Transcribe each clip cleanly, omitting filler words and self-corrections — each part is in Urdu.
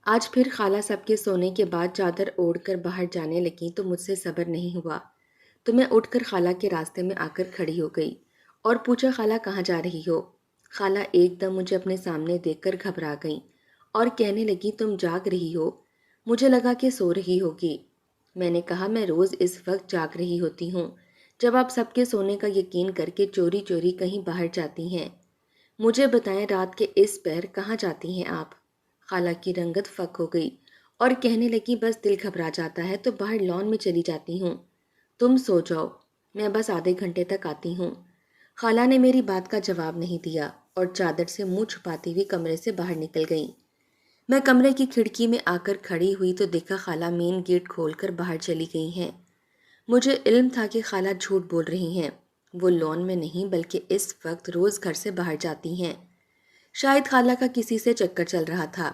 آج پھر خالہ سب کے سونے کے بعد چادر اوڑھ کر باہر جانے لگیں تو مجھ سے صبر نہیں ہوا، تو میں اٹھ کر خالہ کے راستے میں آ کر کھڑی ہو گئی اور پوچھا، خالہ کہاں جا رہی ہو؟ خالہ ایک دم مجھے اپنے سامنے دیکھ کر گھبرا گئیں اور کہنے لگی، تم جاگ رہی ہو؟ مجھے لگا کہ سو رہی ہوگی۔ میں نے کہا، میں روز اس وقت جاگ رہی ہوتی ہوں جب آپ سب کے سونے کا یقین کر کے چوری چوری کہیں باہر جاتی ہیں۔ مجھے بتائیں، رات کے اس پہر کہاں جاتی ہیں آپ؟ خالہ کی رنگت فک ہو گئی اور کہنے لگی، بس دل گھبرا جاتا ہے تو باہر لان میں چلی جاتی ہوں۔ تم سو جاؤ، میں بس آدھے گھنٹے تک آتی ہوں۔ خالہ نے میری بات کا جواب نہیں دیا اور چادر سے منہ چھپاتی ہوئی کمرے سے باہر نکل گئیں۔ میں کمرے کی کھڑکی میں آ کر کھڑی ہوئی تو دیکھا خالہ مین گیٹ کھول کر باہر چلی گئی ہیں۔ مجھے علم تھا کہ خالہ جھوٹ بول رہی ہیں، وہ لان میں نہیں بلکہ اس وقت روز گھر سے باہر جاتی ہیں۔ شاید خالہ کا کسی سے چکر چل رہا تھا۔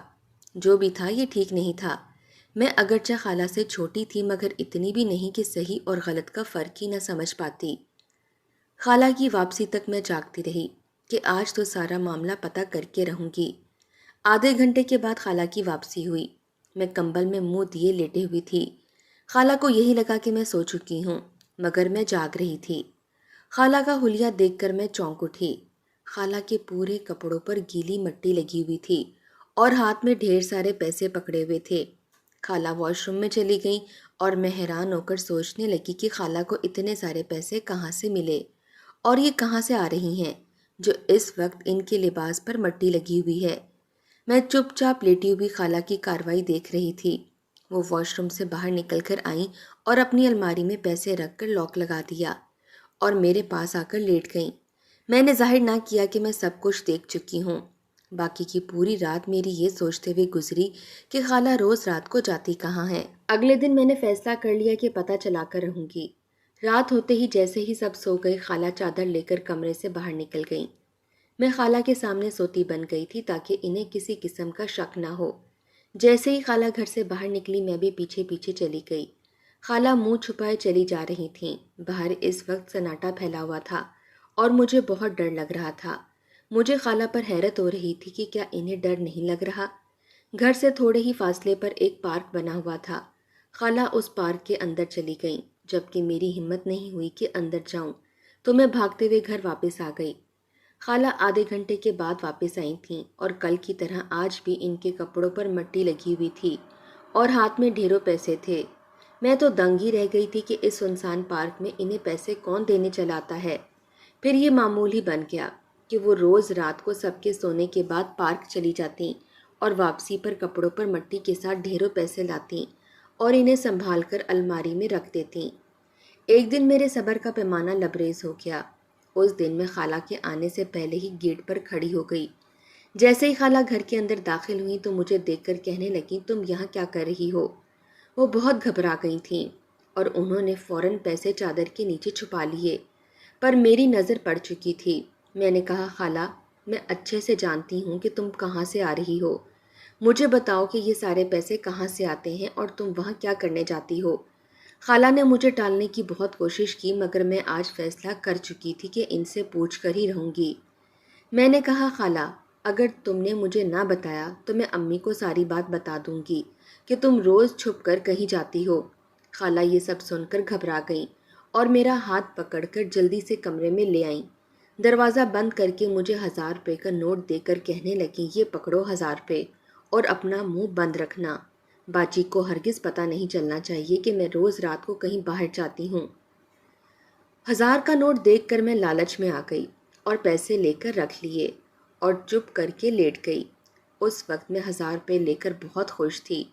جو بھی تھا یہ ٹھیک نہیں تھا۔ میں اگرچہ خالہ سے چھوٹی تھی مگر اتنی بھی نہیں کہ صحیح اور غلط کا فرق ہی نہ سمجھ پاتی۔ خالہ کی واپسی تک میں جاگتی رہی کہ آج تو سارا معاملہ پتہ کر کے رہوں گی۔ آدھے گھنٹے کے بعد خالہ کی واپسی ہوئی۔ میں کمبل میں منہ دیے لیٹے ہوئی تھی۔ خالہ کو یہی لگا کہ میں سو چکی ہوں مگر میں جاگ رہی تھی۔ خالہ کا حلیہ دیکھ کر میں چونک اٹھی۔ خالہ کے پورے کپڑوں پر گیلی مٹی لگی ہوئی تھی اور ہاتھ میں ڈھیر سارے پیسے پکڑے ہوئے تھے۔ خالہ واش روم میں چلی گئیں اور میں حیران ہو کر سوچنے لگی کہ خالہ کو اتنے سارے پیسے کہاں سے ملے اور یہ کہاں سے آ رہی ہیں جو اس وقت ان کے لباس پر مٹی لگی ہوئی ہے۔ میں چپ چاپ لیٹی ہوئی خالہ کی کارروائی دیکھ رہی تھی۔ وہ واش روم سے باہر نکل کر آئیں اور اپنی الماری میں پیسے رکھ کر لاک لگا دیا اور میرے پاس آ کر لیٹ گئیں۔ میں نے ظاہر نہ کیا کہ میں سب کچھ دیکھ چکی ہوں۔ باقی کی پوری رات میری یہ سوچتے ہوئے گزری کہ خالہ روز رات کو جاتی کہاں ہے۔ اگلے دن میں نے فیصلہ کر لیا کہ پتہ چلا کر رہوں گی۔ رات ہوتے ہی جیسے ہی سب سو گئے خالہ چادر لے کر کمرے سے باہر نکل گئیں۔ میں خالہ کے سامنے سوتی بن گئی تھی تاکہ انہیں کسی قسم کا شک نہ ہو۔ جیسے ہی خالہ گھر سے باہر نکلی میں بھی پیچھے پیچھے چلی گئی۔ خالہ منہ چھپائے چلی جا رہی تھیں۔ باہر اس وقت سناٹا پھیلا ہوا تھا اور مجھے بہت ڈر لگ رہا تھا۔ مجھے خالہ پر حیرت ہو رہی تھی کہ کیا انہیں ڈر نہیں لگ رہا۔ گھر سے تھوڑے ہی فاصلے پر ایک پارک بنا ہوا تھا۔ خالہ اس پارک کے اندر چلی گئیں جبکہ میری ہمت نہیں ہوئی کہ اندر جاؤں تو میں بھاگتے ہوئے گھر واپس آ گئی۔ خالہ آدھے گھنٹے کے بعد واپس آئی تھیں اور کل کی طرح آج بھی ان کے کپڑوں پر مٹی لگی ہوئی تھی اور ہاتھ میں ڈھیروں پیسے تھے۔ میں تو دنگ ہی رہ گئی تھی کہ اس سنسان پارک میں انہیں پیسے کون دینے چلاتا ہے۔ پھر یہ معمول ہی بن گیا کہ وہ روز رات کو سب کے سونے کے بعد پارک چلی جاتیں اور واپسی پر کپڑوں پر مٹی کے ساتھ ڈھیروں پیسے لاتیں اور انہیں سنبھال کر الماری میں رکھ دیتیں۔ ایک دن میرے صبر کا پیمانہ لبریز ہو گیا۔ اس دن میں خالہ کے آنے سے پہلے ہی گیٹ پر کھڑی ہو گئی۔ جیسے ہی خالہ گھر کے اندر داخل ہوئی تو مجھے دیکھ کر کہنے لگیں، تم یہاں کیا کر رہی ہو؟ وہ بہت گھبرا گئی تھیں اور انہوں نے فوراً پیسے چادر کے نیچے چھپا لیے، پر میری نظر پڑ چکی تھی۔ میں نے کہا، خالہ میں اچھے سے جانتی ہوں کہ تم کہاں سے آ رہی ہو۔ مجھے بتاؤ کہ یہ سارے پیسے کہاں سے آتے ہیں اور تم وہاں کیا کرنے جاتی ہو؟ خالہ نے مجھے ٹالنے کی بہت کوشش کی مگر میں آج فیصلہ کر چکی تھی کہ ان سے پوچھ کر ہی رہوں گی۔ میں نے کہا، خالہ اگر تم نے مجھے نہ بتایا تو میں امی کو ساری بات بتا دوں گی کہ تم روز چھپ کر کہیں جاتی ہو۔ خالہ یہ سب سن کر گھبرا گئیں اور میرا ہاتھ پکڑ کر جلدی سے کمرے میں لے آئیں۔ دروازہ بند کر کے مجھے 1000 روپے کا نوٹ دے کر کہنے لگیں، یہ پکڑو 1000 روپے اور اپنا منہ بند رکھنا۔ باجی کو ہرگز پتہ نہیں چلنا چاہیے کہ میں روز رات کو کہیں باہر جاتی ہوں۔ 1000 کا نوٹ دیکھ کر میں لالچ میں آ گئی اور پیسے لے کر رکھ لیے اور چپ کر کے لیٹ گئی۔ اس وقت میں 1000 روپے لے کر بہت خوش تھی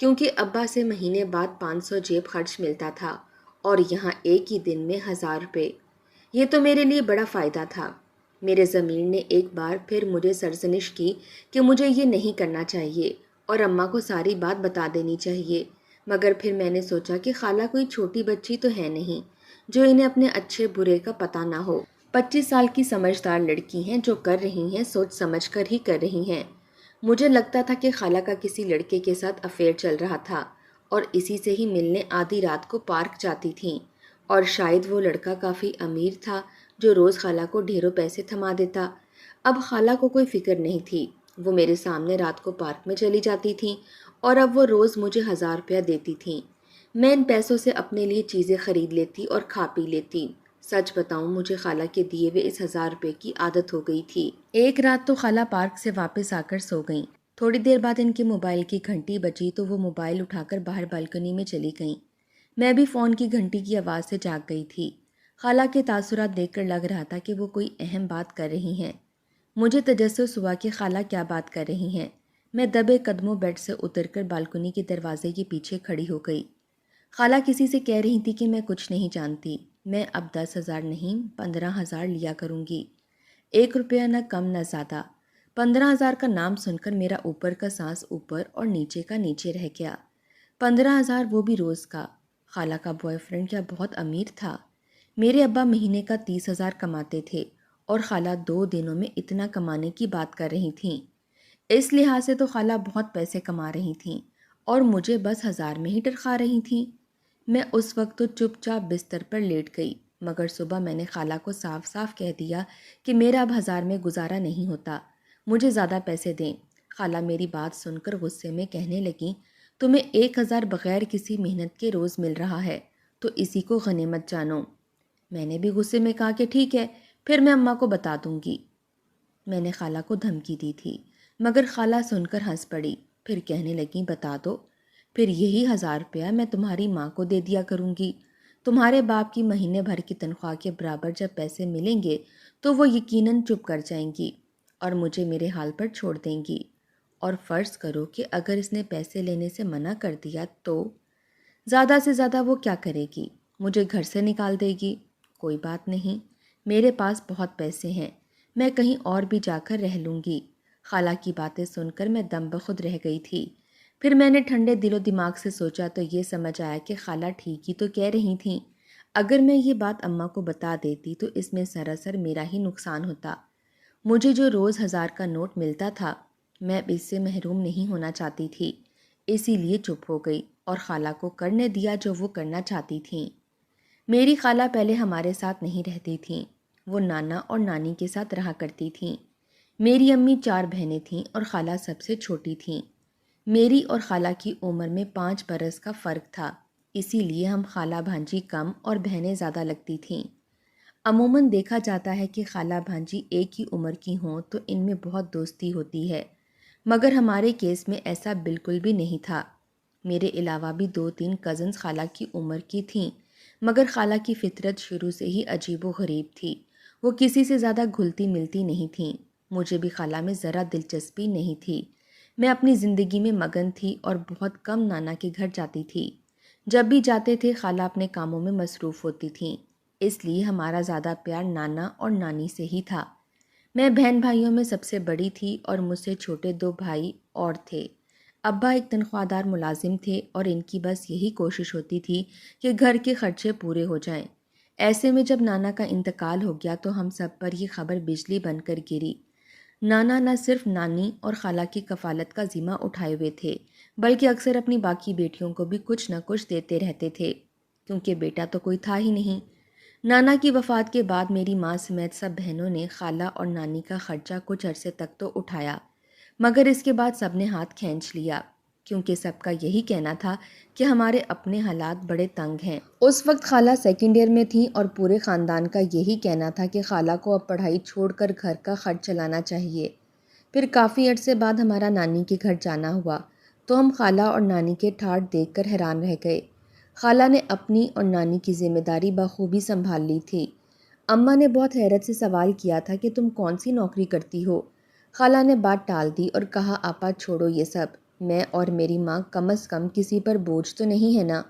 کیونکہ ابا سے مہینے بعد 500 جیب خرچ ملتا تھا اور یہاں ایک ہی دن میں 1000 روپے۔ یہ تو میرے لیے بڑا فائدہ تھا۔ میرے ضمیر نے ایک بار پھر مجھے سرزنش کی کہ مجھے یہ نہیں کرنا چاہیے اور اماں کو ساری بات بتا دینی چاہیے، مگر پھر میں نے سوچا کہ خالہ کوئی چھوٹی بچی تو ہے نہیں جو انہیں اپنے اچھے برے کا پتہ نہ ہو۔ 25 سال کی سمجھدار لڑکی ہیں، جو کر رہی ہیں سوچ سمجھ کر ہی کر رہی ہیں۔ مجھے لگتا تھا کہ خالہ کا کسی لڑکے کے ساتھ افیئر چل رہا تھا اور اسی سے ہی ملنے آدھی رات کو پارک جاتی تھیں، اور شاید وہ لڑکا کافی امیر تھا جو روز خالہ کو ڈھیروں پیسے تھما دیتا۔ اب خالہ کو کوئی فکر نہیں تھی وہ میرے سامنے رات کو پارک میں چلی جاتی تھیں اور اب وہ روز مجھے 1000 روپیہ دیتی تھیں۔ میں ان پیسوں سے اپنے لیے چیزیں خرید لیتی اور کھا پی لیتی۔ سچ بتاؤں مجھے خالہ کے دیے ہوئے اس 1000 روپے کی عادت ہو گئی تھی۔ ایک رات تو خالہ پارک سے واپس آ کر سو گئیں۔ تھوڑی دیر بعد ان کے موبائل کی گھنٹی بجی تو وہ موبائل اٹھا کر باہر بالکنی میں چلی گئیں۔ میں بھی فون کی گھنٹی کی آواز سے جاگ گئی تھی۔ خالہ کے تاثرات دیکھ کر لگ رہا تھا کہ وہ کوئی اہم بات کر رہی ہیں۔ مجھے تجسس ہوا کہ خالہ کیا بات کر رہی ہیں۔ میں دبے قدموں بیڈ سے اتر کر بالکنی کے دروازے کے پیچھے کھڑی ہو گئی۔ خالہ کسی سے کہہ رہی تھی کہ میں کچھ نہیں جانتی، میں اب 10,000 نہیں 15,000 لیا کروں گی، 1 روپیہ نہ کم نہ زیادہ۔ 15,000 کا نام سن کر میرا اوپر کا سانس اوپر اور نیچے کا نیچے رہ گیا۔ 15,000 وہ بھی روز کا۔ خالہ کا بوائے فرینڈ کیا بہت امیر تھا؟ میرے ابا مہینے کا 30,000 کماتے تھے اور خالہ 2 دنوں میں اتنا کمانے کی بات کر رہی تھیں۔ اس لحاظ سے تو خالہ بہت پیسے کما رہی تھیں اور مجھے بس 1000 میں ہی ٹرخا رہی تھیں۔ میں اس وقت تو چپ چاپ بستر پر لیٹ گئی، مگر صبح میں نے خالہ کو صاف صاف کہہ دیا کہ میرا اب 1000 میں گزارا نہیں ہوتا، مجھے زیادہ پیسے دیں۔ خالہ میری بات سن کر غصے میں کہنے لگیں، تمہیں 1000 بغیر کسی محنت کے روز مل رہا ہے تو اسی کو غنیمت جانو۔ میں نے بھی غصے میں کہا کہ ٹھیک ہے، پھر میں اماں کو بتا دوں گی۔ میں نے خالہ کو دھمکی دی تھی، مگر خالہ سن کر ہنس پڑی، پھر کہنے لگیں بتا دو، پھر یہی 1000 روپیہ میں تمہاری ماں کو دے دیا کروں گی۔ تمہارے باپ کی مہینے بھر کی تنخواہ کے برابر جب پیسے ملیں گے تو وہ یقیناً چپ کر جائیں گی اور مجھے میرے حال پر چھوڑ دیں گی۔ اور فرض کرو کہ اگر اس نے پیسے لینے سے منع کر دیا تو زیادہ سے زیادہ وہ کیا کرے گی؟ مجھے گھر سے نکال دے گی۔ کوئی بات نہیں، میرے پاس بہت پیسے ہیں، میں کہیں اور بھی جا کر رہ لوں گی۔ خالہ کی باتیں سن کر میں دم بخود رہ گئی تھی۔ پھر میں نے ٹھنڈے دل و دماغ سے سوچا تو یہ سمجھ آیا کہ خالہ ٹھیک ہی تو کہہ رہی تھیں۔ اگر میں یہ بات اماں کو بتا دیتی تو اس میں سراسر میرا ہی نقصان ہوتا۔ مجھے جو روز 1000 کا نوٹ ملتا تھا، میں اب اس سے محروم نہیں ہونا چاہتی تھی، اسی لیے چپ ہو گئی اور خالہ کو کرنے دیا جو وہ کرنا چاہتی تھیں۔ میری خالہ پہلے ہمارے ساتھ نہیں رہتی تھیں، وہ نانا اور نانی کے ساتھ رہا کرتی تھیں۔ میری امی 4 بہنیں تھیں اور خالہ سب سے چھوٹی تھیں۔ میری اور خالہ کی عمر میں 5 برس کا فرق تھا، اسی لیے ہم خالہ بھانجی کم اور بہنیں زیادہ لگتی تھیں۔ عموماً دیکھا جاتا ہے کہ خالہ بھانجی ایک ہی عمر کی ہوں تو ان میں بہت دوستی ہوتی ہے، مگر ہمارے کیس میں ایسا بالکل بھی نہیں تھا۔ میرے علاوہ بھی 2-3 کزنز خالہ کی عمر کی تھیں، مگر خالہ کی فطرت شروع سے ہی عجیب و غریب تھی، وہ کسی سے زیادہ گھلتی ملتی نہیں تھیں۔ مجھے بھی خالہ میں ذرا دلچسپی نہیں تھی، میں اپنی زندگی میں مگن تھی اور بہت کم نانا کے گھر جاتی تھی۔ جب بھی جاتے تھے خالہ اپنے کاموں میں مصروف ہوتی تھیں، اس لیے ہمارا زیادہ پیار نانا اور نانی سے ہی تھا۔ میں بہن بھائیوں میں سب سے بڑی تھی اور مجھ سے چھوٹے 2 بھائی اور تھے۔ ابا ایک تنخواہ دار ملازم تھے اور ان کی بس یہی کوشش ہوتی تھی کہ گھر کے خرچے پورے ہو جائیں۔ ایسے میں جب نانا کا انتقال ہو گیا تو ہم سب پر یہ خبر بجلی بن کر گری۔ نانا نہ صرف نانی اور خالہ کی کفالت کا ذمہ اٹھائے ہوئے تھے، بلکہ اکثر اپنی باقی بیٹیوں کو بھی کچھ نہ کچھ دیتے رہتے تھے، کیونکہ بیٹا تو کوئی تھا ہی نہیں۔ نانا کی وفات کے بعد میری ماں سمیت سب بہنوں نے خالہ اور نانی کا خرچہ کچھ عرصے تک تو اٹھایا، مگر اس کے بعد سب نے ہاتھ کھینچ لیا، کیونکہ سب کا یہی کہنا تھا کہ ہمارے اپنے حالات بڑے تنگ ہیں۔ اس وقت خالہ 2nd ایئر میں تھیں اور پورے خاندان کا یہی کہنا تھا کہ خالہ کو اب پڑھائی چھوڑ کر گھر کا خرچ چلانا چاہیے۔ پھر کافی عرصے بعد ہمارا نانی کے گھر جانا ہوا تو ہم خالہ اور نانی کے ٹھاٹھ دیکھ کر حیران رہ گئے۔ خالہ نے اپنی اور نانی کی ذمہ داری بخوبی سنبھال لی تھی۔ اماں نے بہت حیرت سے سوال کیا تھا کہ تم کون سی نوکری کرتی ہو؟ خالہ نے بات ٹال دی اور کہا آپا چھوڑو یہ سب، میں اور میری ماں کم از کم کسی پر بوجھ تو نہیں ہے نا۔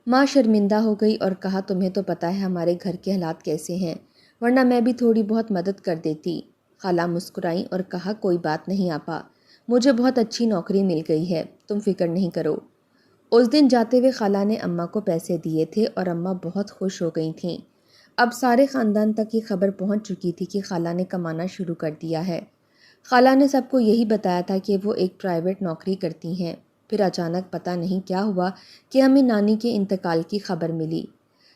ماں شرمندہ ہو گئی اور کہا تمہیں تو پتہ ہے ہمارے گھر کے حالات کیسے ہیں، ورنہ میں بھی تھوڑی بہت مدد کر دیتی۔ خالہ مسکرائیں اور کہا کوئی بات نہیں آپا، مجھے بہت اچھی نوکری مل گئی ہے، تم فکر نہیں کرو۔ اس دن جاتے ہوئے خالہ نے اماں کو پیسے دیے تھے اور اماں بہت خوش ہو گئی تھیں۔ اب سارے خاندان تک یہ خبر پہنچ چکی تھی کہ خالہ نے کمانا شروع کر دیا ہے۔ خالہ نے سب کو یہی بتایا تھا کہ وہ ایک پرائیویٹ نوکری کرتی ہیں۔ پھر اچانک پتہ نہیں کیا ہوا کہ ہمیں نانی کے انتقال کی خبر ملی۔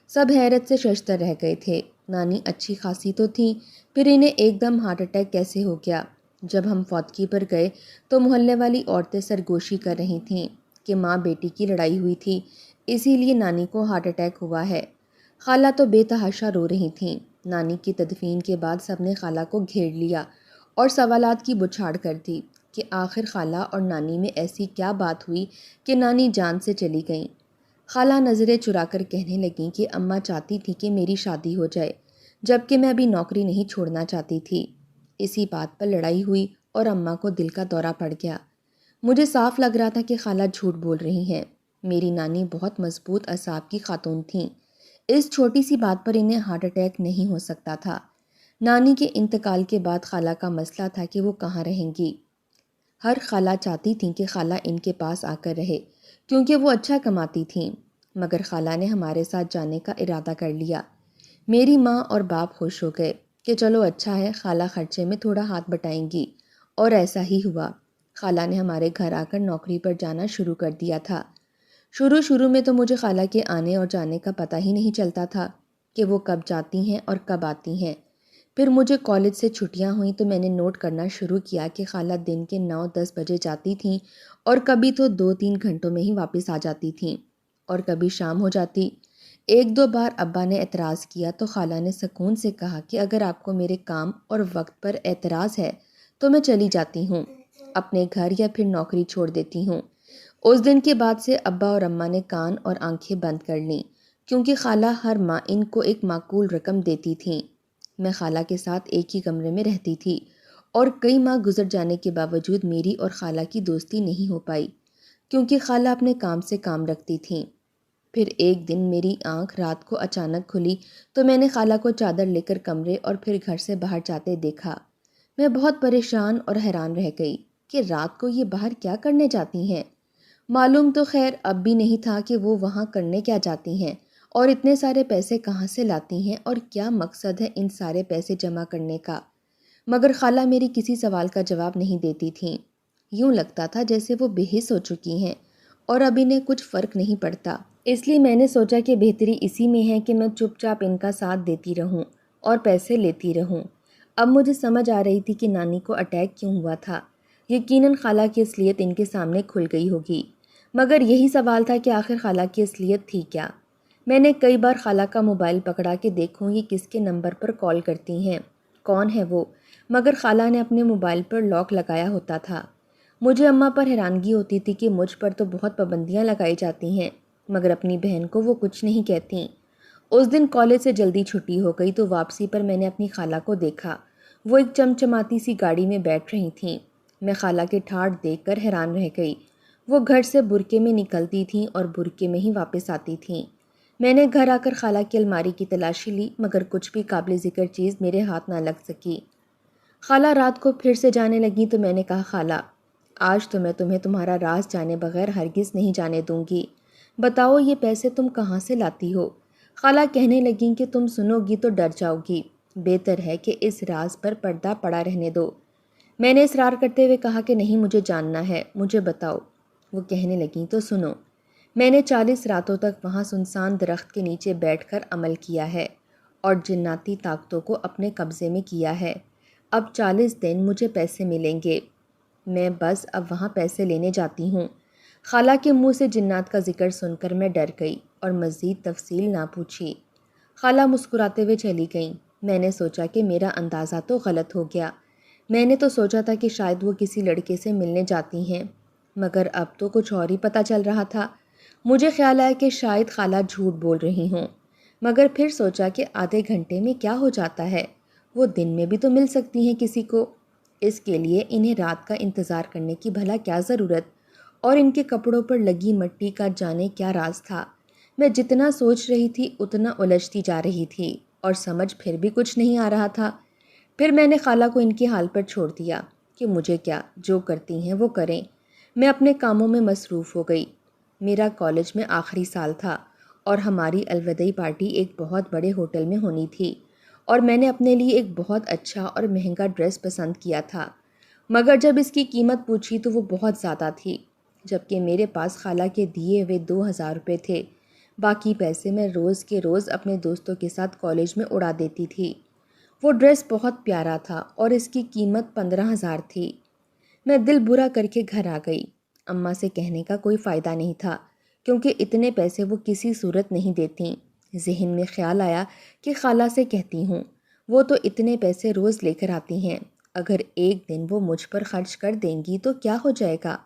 سب حیرت سے ششدر رہ گئے تھے۔ نانی اچھی خاصی تو تھیں، پھر انہیں ایک دم ہارٹ اٹیک کیسے ہو گیا؟ جب ہم فوتگی پر گئے تو محلے والی عورتیں سرگوشی کر رہی تھیں کہ ماں بیٹی کی لڑائی ہوئی تھی، اسی لیے نانی کو ہارٹ اٹیک ہوا ہے۔ خالہ تو بے تحاشا رو رہی تھیں۔ نانی کی تدفین کے بعد سب نے خالہ کو گھیر لیا اور سوالات کی بچھاڑ کر دی کہ آخر خالہ اور نانی میں ایسی کیا بات ہوئی کہ نانی جان سے چلی گئیں۔ خالہ نظریں چرا کر کہنے لگیں کہ اماں چاہتی تھی کہ میری شادی ہو جائے، جبکہ میں ابھی نوکری نہیں چھوڑنا چاہتی تھی۔ اسی بات پر لڑائی ہوئی اور اماں کو دل کا دورہ پڑ گیا۔ مجھے صاف لگ رہا تھا کہ خالہ جھوٹ بول رہی ہیں۔ میری نانی بہت مضبوط اعصاب کی خاتون تھیں۔ اس چھوٹی سی بات پر انہیں ہارٹ اٹیک نہیں ہو سکتا تھا۔ نانی کے انتقال کے بعد خالہ کا مسئلہ تھا کہ وہ کہاں رہیں گی۔ ہر خالہ چاہتی تھیں کہ خالہ ان کے پاس آ کر رہے کیونکہ وہ اچھا کماتی تھیں، مگر خالہ نے ہمارے ساتھ جانے کا ارادہ کر لیا۔ میری ماں اور باپ خوش ہو گئے کہ چلو اچھا ہے، خالہ خرچے میں تھوڑا ہاتھ بٹائیں گی، اور ایسا ہی ہوا۔ خالہ نے ہمارے گھر آ کر نوکری پر جانا شروع کر دیا تھا۔ شروع میں تو مجھے خالہ کے آنے اور جانے کا پتہ ہی نہیں چلتا تھا کہ وہ کب جاتی ہیں اور کب آتی ہیں۔ پھر مجھے کالج سے چھٹیاں ہوئیں تو میں نے نوٹ کرنا شروع کیا کہ خالہ دن کے 9-10 بجے جاتی تھیں اور کبھی تو 2-3 گھنٹوں میں ہی واپس آ جاتی تھیں، اور کبھی شام ہو جاتی۔ 1-2 بار ابا نے اعتراض کیا تو خالہ نے سکون سے کہا کہ اگر آپ کو میرے کام اور وقت پر اعتراض ہے تو میں چلی جاتی ہوں، اپنے گھر یا پھر نوکری چھوڑ دیتی ہوں۔ اس دن کے بعد سے ابا اور اماں نے کان اور آنکھیں بند کر لیں، کیونکہ خالہ ہر ماہ ان کو ایک معقول رقم دیتی تھیں۔ میں خالہ کے ساتھ ایک ہی کمرے میں رہتی تھی، اور کئی ماہ گزر جانے کے باوجود میری اور خالہ کی دوستی نہیں ہو پائی، کیونکہ خالہ اپنے کام سے کام رکھتی تھیں۔ پھر ایک دن میری آنکھ رات کو اچانک کھلی تو میں نے خالہ کو چادر لے کر کمرے اور پھر گھر سے باہر جاتے دیکھا۔ میں بہت پریشان اور حیران رہ گئی کہ رات کو یہ باہر کیا کرنے جاتی ہیں۔ معلوم تو خیر اب بھی نہیں تھا کہ وہ وہاں کرنے کیا جاتی ہیں اور اتنے سارے پیسے کہاں سے لاتی ہیں اور کیا مقصد ہے ان سارے پیسے جمع کرنے کا، مگر خالہ میری کسی سوال کا جواب نہیں دیتی تھیں۔ یوں لگتا تھا جیسے وہ بے حس ہو چکی ہیں اور اب انہیں کچھ فرق نہیں پڑتا۔ اس لیے میں نے سوچا کہ بہتری اسی میں ہے کہ میں چپ چاپ ان کا ساتھ دیتی رہوں اور پیسے لیتی رہوں۔ اب مجھے سمجھ آ رہی تھی کہ نانی کو اٹیک کیوں ہوا تھا۔ یقیناً خالہ کی اصلیت ان کے سامنے کھل گئی ہوگی، مگر یہی سوال تھا کہ آخر خالہ کی اصلیت تھی کیا۔ میں نے کئی بار خالہ کا موبائل پکڑا کہ دیکھوں یہ کس کے نمبر پر کال کرتی ہیں، کون ہے وہ، مگر خالہ نے اپنے موبائل پر لاک لگایا ہوتا تھا۔ مجھے اماں پر حیرانگی ہوتی تھی کہ مجھ پر تو بہت پابندیاں لگائی جاتی ہیں، مگر اپنی بہن کو وہ کچھ نہیں کہتیں۔ اس دن کالج سے جلدی چھٹی ہو گئی تو واپسی پر میں نے اپنی خالہ کو دیکھا۔ وہ ایک چمچماتی سی گاڑی میں بیٹھ رہی تھیں۔ میں خالہ کے ٹھاٹھ دیکھ کر حیران رہ گئی۔ وہ گھر سے برقعے میں نکلتی تھیں اور برقعے میں ہی واپس آتی تھیں۔ میں نے گھر آ کر خالہ کی الماری کی تلاشی لی، مگر کچھ بھی قابل ذکر چیز میرے ہاتھ نہ لگ سکی۔ خالہ رات کو پھر سے جانے لگیں تو میں نے کہا خالہ، آج تو میں تمہیں تمہارا راز جانے بغیر ہرگز نہیں جانے دوں گی۔ بتاؤ یہ پیسے تم کہاں سے لاتی ہو؟ خالہ کہنے لگیں کہ تم سنو گی تو ڈر جاؤ گی، بہتر ہے کہ اس راز پر پردہ پڑا رہنے دو۔ میں نے اصرار کرتے ہوئے کہا کہ نہیں، مجھے جاننا ہے، مجھے بتاؤ۔ وہ کہنے لگیں تو سنو۔ میں نے 40 راتوں تک وہاں سنسان درخت کے نیچے بیٹھ کر عمل کیا ہے اور جناتی طاقتوں کو اپنے قبضے میں کیا ہے۔ اب 40 دن مجھے پیسے ملیں گے، میں بس اب وہاں پیسے لینے جاتی ہوں۔ خالہ کے منہ سے جنات کا ذکر سن کر میں ڈر گئی اور مزید تفصیل نہ پوچھی۔ خالہ مسکراتے ہوئے چلی گئیں۔ میں نے سوچا کہ میرا اندازہ تو غلط ہو گیا۔ میں نے تو سوچا تھا کہ شاید وہ کسی لڑکے سے ملنے جاتی ہیں، مگر اب تو کچھ اور ہی پتہ چل رہا تھا۔ مجھے خیال آیا کہ شاید خالہ جھوٹ بول رہی ہوں، مگر پھر سوچا کہ آدھے گھنٹے میں کیا ہو جاتا ہے، وہ دن میں بھی تو مل سکتی ہیں کسی کو۔ اس کے لیے انہیں رات کا انتظار کرنے کی بھلا کیا ضرورت، اور ان کے کپڑوں پر لگی مٹی کا جانے کیا راز تھا۔ میں جتنا سوچ رہی تھی اتنا الجھتی جا رہی تھی اور سمجھ پھر بھی کچھ نہیں آ رہا تھا۔ پھر میں نے خالہ کو ان کے حال پر چھوڑ دیا کہ مجھے کیا، جو کرتی ہیں وہ کریں۔ میں اپنے کاموں میں مصروف ہو گئی۔ میرا کالج میں آخری سال تھا اور ہماری الوداعی پارٹی ایک بہت بڑے ہوٹل میں ہونی تھی، اور میں نے اپنے لیے ایک بہت اچھا اور مہنگا ڈریس پسند کیا تھا، مگر جب اس کی قیمت پوچھی تو وہ بہت زیادہ تھی، جبکہ میرے پاس خالہ کے دیے ہوئے 2000 روپے تھے۔ باقی پیسے میں روز کے روز اپنے دوستوں کے ساتھ کالج میں اڑا دیتی تھی۔ وہ ڈریس بہت پیارا تھا اور اس کی قیمت 15,000 تھی۔ میں دل برا کر کے گھر آ گئی۔ اماں سے کہنے کا کوئی فائدہ نہیں تھا کیونکہ اتنے پیسے وہ کسی صورت نہیں دیتیں۔ ذہن میں خیال آیا کہ خالہ سے کہتی ہوں، وہ تو اتنے پیسے روز لے کر آتی ہیں، اگر ایک دن وہ مجھ پر خرچ کر دیں گی تو کیا ہو جائے گا۔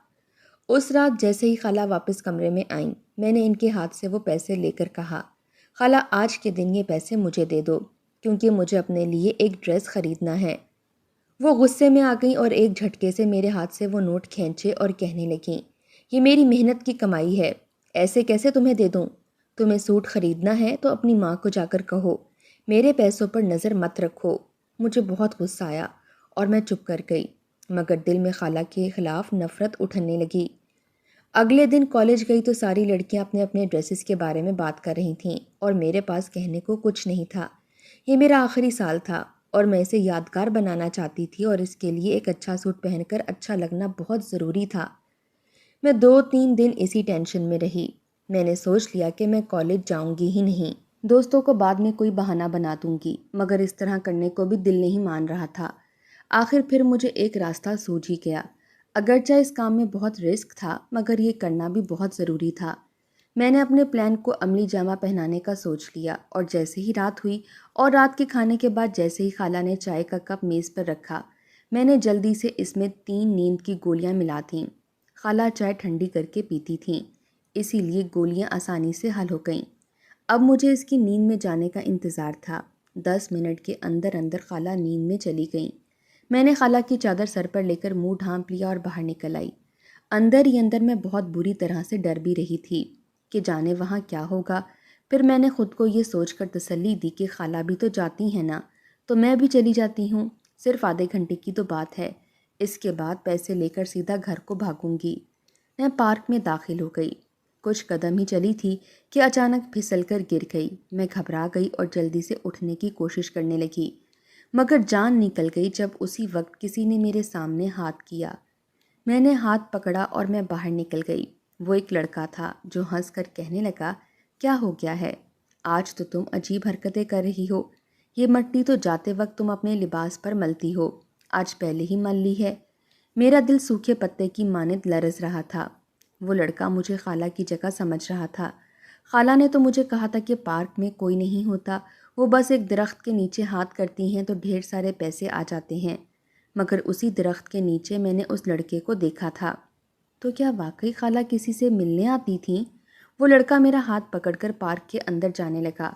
اس رات جیسے ہی خالہ واپس کمرے میں آئیں، میں نے ان کے ہاتھ سے وہ پیسے لے کر کہا، خالہ آج کے دن یہ پیسے مجھے دے دو کیونکہ مجھے اپنے لیے ایک ڈریس خریدنا ہے۔ وہ غصے میں آ گئیں اور ایک جھٹکے سے میرے ہاتھ سے وہ نوٹ کھینچے اور کہنے لگیں، یہ میری محنت کی کمائی ہے، ایسے کیسے تمہیں دے دوں؟ تمہیں سوٹ خریدنا ہے تو اپنی ماں کو جا کر کہو، میرے پیسوں پر نظر مت رکھو۔ مجھے بہت غصہ آیا اور میں چپ کر گئی، مگر دل میں خالہ کے خلاف نفرت اٹھنے لگی۔ اگلے دن کالج گئی تو ساری لڑکیاں اپنے اپنے ڈریسز کے بارے میں بات کر رہی تھیں اور میرے پاس کہنے کو کچھ نہیں تھا۔ یہ میرا آخری سال تھا اور میں اسے یادگار بنانا چاہتی تھی اور اس کے لیے ایک اچھا سوٹ پہن کر اچھا لگنا بہت ضروری تھا۔ میں 2-3 دن اسی ٹینشن میں رہی۔ میں نے سوچ لیا کہ میں کالج جاؤں گی ہی نہیں، دوستوں کو بعد میں کوئی بہانہ بنا دوں گی، مگر اس طرح کرنے کو بھی دل نہیں مان رہا تھا۔ آخر پھر مجھے ایک راستہ سوجھ ہی گیا، اگرچہ اس کام میں بہت رسک تھا مگر یہ کرنا بھی بہت ضروری تھا۔ میں نے اپنے پلان کو عملی جامہ پہنانے کا سوچ لیا اور جیسے ہی رات ہوئی اور رات کے کھانے کے بعد جیسے ہی خالہ نے چائے کا کپ میز پر رکھا، میں نے جلدی سے اس میں 3 نیند کی گولیاں ملا دیں۔ خالہ چائے ٹھنڈی کر کے پیتی تھیں، اسی لیے گولیاں آسانی سے حل ہو گئیں۔ اب مجھے اس کی نیند میں جانے کا انتظار تھا۔ 10 منٹ کے اندر اندر خالہ نیند میں چلی گئیں۔ میں نے خالہ کی چادر سر پر لے کر منہ ڈھانپ لیا اور باہر نکل آئی۔ اندر ہی اندر میں بہت بری طرح سے ڈر بھی رہی تھی کہ جانے وہاں کیا ہوگا۔ پھر میں نے خود کو یہ سوچ کر تسلی دی کہ خالہ بھی تو جاتی ہیں نا، تو میں بھی چلی جاتی ہوں، صرف آدھے گھنٹے کی تو بات ہے، اس کے بعد پیسے لے کر سیدھا گھر کو بھاگوں گی۔ میں پارک میں داخل ہو گئی۔ کچھ قدم ہی چلی تھی کہ اچانک پھسل کر گر گئی۔ میں گھبرا گئی اور جلدی سے اٹھنے کی کوشش کرنے لگی، مگر جان نکل گئی جب اسی وقت کسی نے میرے سامنے ہاتھ کیا۔ میں نے ہاتھ پکڑا اور میں باہر نکل گئی۔ وہ ایک لڑکا تھا جو ہنس کر کہنے لگا، کیا ہو گیا ہے؟ آج تو تم عجیب حرکتیں کر رہی ہو، یہ مٹی تو جاتے وقت تم اپنے لباس پر ملتی ہو، آج پہلے ہی مل لی ہے۔ میرا دل سوکھے پتے کی مانند لرز رہا تھا۔ وہ لڑکا مجھے خالہ کی جگہ سمجھ رہا تھا۔ خالہ نے تو مجھے کہا تھا کہ پارک میں کوئی نہیں ہوتا، وہ بس ایک درخت کے نیچے ہاتھ کرتی ہیں تو ڈھیر سارے پیسے آ جاتے ہیں، مگر اسی درخت کے نیچے میں نے اس لڑکے کو دیکھا تھا۔ تو کیا واقعی خالہ کسی سے ملنے آتی تھیں؟ وہ لڑکا میرا ہاتھ پکڑ کر پارک کے اندر جانے لگا۔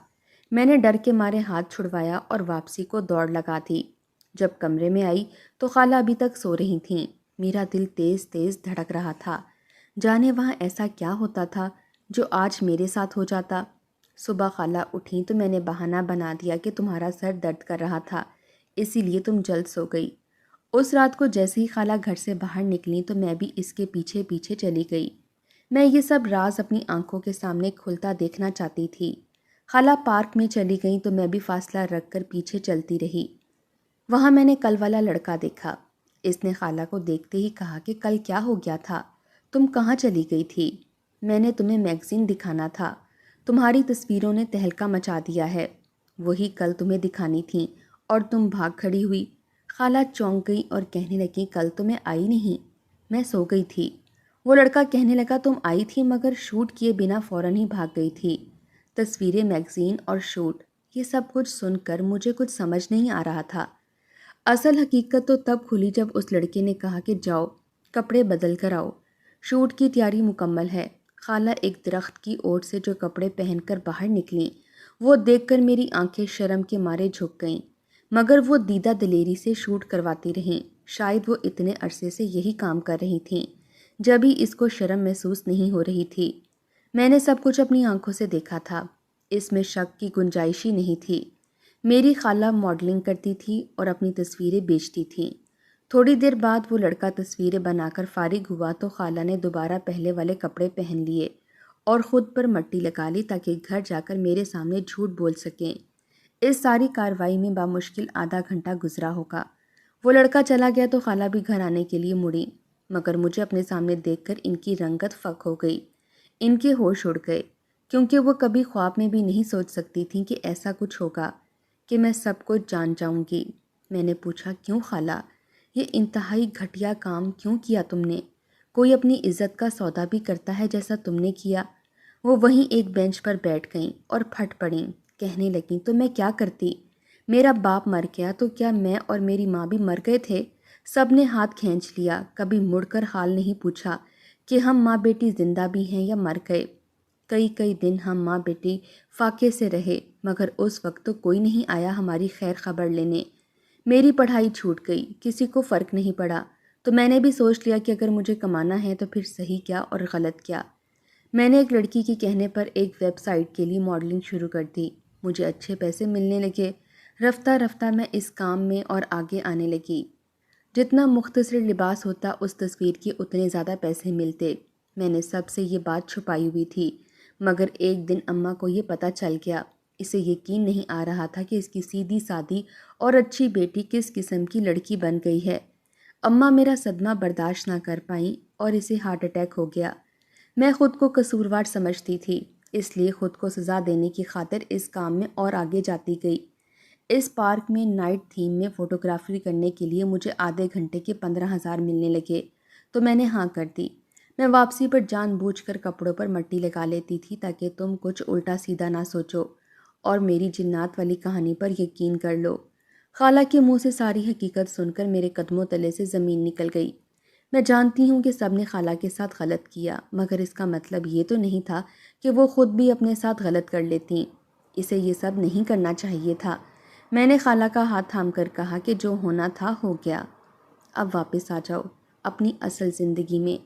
میں نے ڈر کے مارے ہاتھ چھڑوایا اور واپسی کو دوڑ لگا دی۔ جب کمرے میں آئی تو خالہ ابھی تک سو رہی تھیں۔ میرا دل تیز تیز دھڑک رہا تھا، جانے وہاں ایسا کیا ہوتا تھا جو آج میرے ساتھ ہو جاتا۔ صبح خالہ اٹھیں تو میں نے بہانہ بنا دیا کہ تمہارا سر درد کر رہا تھا، اسی لیے تم جلد سو گئی۔ اس رات کو جیسے ہی خالہ گھر سے باہر نکلی تو میں بھی اس کے پیچھے پیچھے چلی گئی۔ میں یہ سب راز اپنی آنکھوں کے سامنے کھلتا دیکھنا چاہتی تھی۔ خالہ پارک میں چلی گئیں تو میں بھی فاصلہ رکھ کر پیچھے چلتی رہی۔ وہاں میں نے کل والا لڑکا دیکھا۔ اس نے خالہ کو دیکھتے ہی کہا کہ کل کیا ہو گیا تھا، تم کہاں چلی گئی تھی؟ میں نے تمہیں میگزین دکھانا تھا، تمہاری تصویروں نے تہلکہ مچا دیا ہے، وہی کل تمہیں دکھانی تھیں اور تم بھاگ کھڑی ہوئی۔ خالہ چونک گئی اور کہنے لگی، کل تو میں آئی نہیں، میں سو گئی تھی۔ وہ لڑکا کہنے لگا، تم آئی تھی مگر شوٹ کیے بنا فوراً ہی بھاگ گئی تھی۔ تصویریں، میگزین اور شوٹ، یہ سب کچھ سن کر مجھے کچھ سمجھ نہیں آ رہا تھا۔ اصل حقیقت تو تب کھلی جب اس لڑکے نے کہا کہ جاؤ کپڑے بدل کر آؤ، شوٹ کی تیاری مکمل ہے۔ خالہ ایک درخت کی اوٹ سے جو کپڑے پہن کر باہر نکلیں، وہ دیکھ کر میری آنکھیں شرم کے مارے جھک گئیں، مگر وہ دیدہ دلیری سے شوٹ کرواتی رہیں۔ شاید وہ اتنے عرصے سے یہی کام کر رہی تھیں، جبھی اس کو شرم محسوس نہیں ہو رہی تھی۔ میں نے سب کچھ اپنی آنکھوں سے دیکھا تھا، اس میں شک کی گنجائش ہی نہیں تھی۔ میری خالہ ماڈلنگ کرتی تھی اور اپنی تصویریں بیچتی تھیں۔ تھوڑی دیر بعد وہ لڑکا تصویریں بنا کر فارغ ہوا تو خالہ نے دوبارہ پہلے والے کپڑے پہن لیے اور خود پر مٹی لگا لی تاکہ گھر جا کر میرے سامنے جھوٹ بول سکیں۔ اس ساری کارروائی میں بامشکل آدھا گھنٹہ گزرا ہوگا۔ وہ لڑکا چلا گیا تو خالہ بھی گھر آنے کے لیے مڑی، مگر مجھے اپنے سامنے دیکھ کر ان کی رنگت فک ہو گئی، ان کے ہوش اڑ گئے، کیونکہ وہ کبھی خواب میں بھی نہیں سوچ سکتی تھیں کہ ایسا کچھ ہوگا، کہ میں سب کچھ جان جاؤں گی۔ میں نے پوچھا کیوں خالہ؟ یہ انتہائی گھٹیا کام کیوں کیا تم نے؟ کوئی اپنی عزت کا سودا بھی کرتا ہے جیسا تم نے کیا؟ وہ وہیں ایک بینچ پر بیٹھ گئیں اور پھٹ پڑیں، کہنے لگیں تو میں کیا کرتی؟ میرا باپ مر گیا تو کیا میں اور میری ماں بھی مر گئے تھے؟ سب نے ہاتھ کھینچ لیا، کبھی مڑ کر حال نہیں پوچھا کہ ہم ماں بیٹی زندہ بھی ہیں یا مر گئے۔ کئی دن ہم ماں بیٹی فاقے سے رہے، مگر اس وقت تو کوئی نہیں آیا ہماری خیر خبر لینے۔ میری پڑھائی چھوٹ گئی، کسی کو فرق نہیں پڑا، تو میں نے بھی سوچ لیا کہ اگر مجھے کمانا ہے تو پھر صحیح کیا اور غلط کیا۔ میں نے ایک لڑکی کے کہنے پر ایک ویب سائٹ کے لیے ماڈلنگ شروع کر دی۔ مجھے اچھے پیسے ملنے لگے۔ رفتہ رفتہ میں اس کام میں اور آگے آنے لگی۔ جتنا مختصر لباس ہوتا اس تصویر کے اتنے زیادہ پیسے ملتے۔ میں نے سب سے یہ بات چھپائی ہوئی تھی، مگر ایک دن اماں کو یہ پتہ چل گیا۔ اسے یقین نہیں آ رہا تھا کہ اس کی سیدھی سادی اور اچھی بیٹی کس قسم کی لڑکی بن گئی ہے۔ اماں میرا صدمہ برداشت نہ کر پائیں اور اسے ہارٹ اٹیک ہو گیا۔ میں خود کو قصوروار سمجھتی تھی، اس لیے خود کو سزا دینے کی خاطر اس کام میں اور آگے جاتی گئی۔ اس پارک میں نائٹ تھیم میں فوٹوگرافی کرنے کے لیے مجھے آدھے گھنٹے کے 15,000 ملنے لگے تو میں نے ہاں کر دی۔ میں واپسی پر جان بوجھ کر کپڑوں پر مٹی لگا لیتی تھی تاکہ تم کچھ الٹا سیدھا نہ سوچو اور میری جنات والی کہانی پر یقین کر لو۔ خالہ کے منہ سے ساری حقیقت سن کر میرے قدموں تلے سے زمین نکل گئی۔ میں جانتی ہوں کہ سب نے خالہ کے ساتھ غلط کیا، مگر اس کا مطلب یہ تو نہیں تھا کہ وہ خود بھی اپنے ساتھ غلط کر لیتیں۔ اسے یہ سب نہیں کرنا چاہیے تھا۔ میں نے خالہ کا ہاتھ تھام کر کہا کہ جو ہونا تھا ہو گیا، اب واپس آ جاؤ اپنی اصل زندگی میں،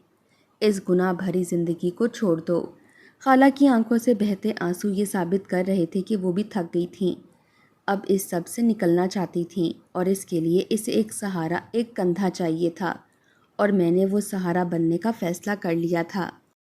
اس گناہ بھری زندگی کو چھوڑ دو۔ خالہ کی آنکھوں سے بہتے آنسو یہ ثابت کر رہے تھے کہ وہ بھی تھک گئی تھیں، اب اس سب سے نکلنا چاہتی تھیں، اور اس کے لیے اسے ایک سہارا، ایک کندھا چاہیے تھا، اور میں نے وہ سہارا بننے کا فیصلہ کر لیا تھا۔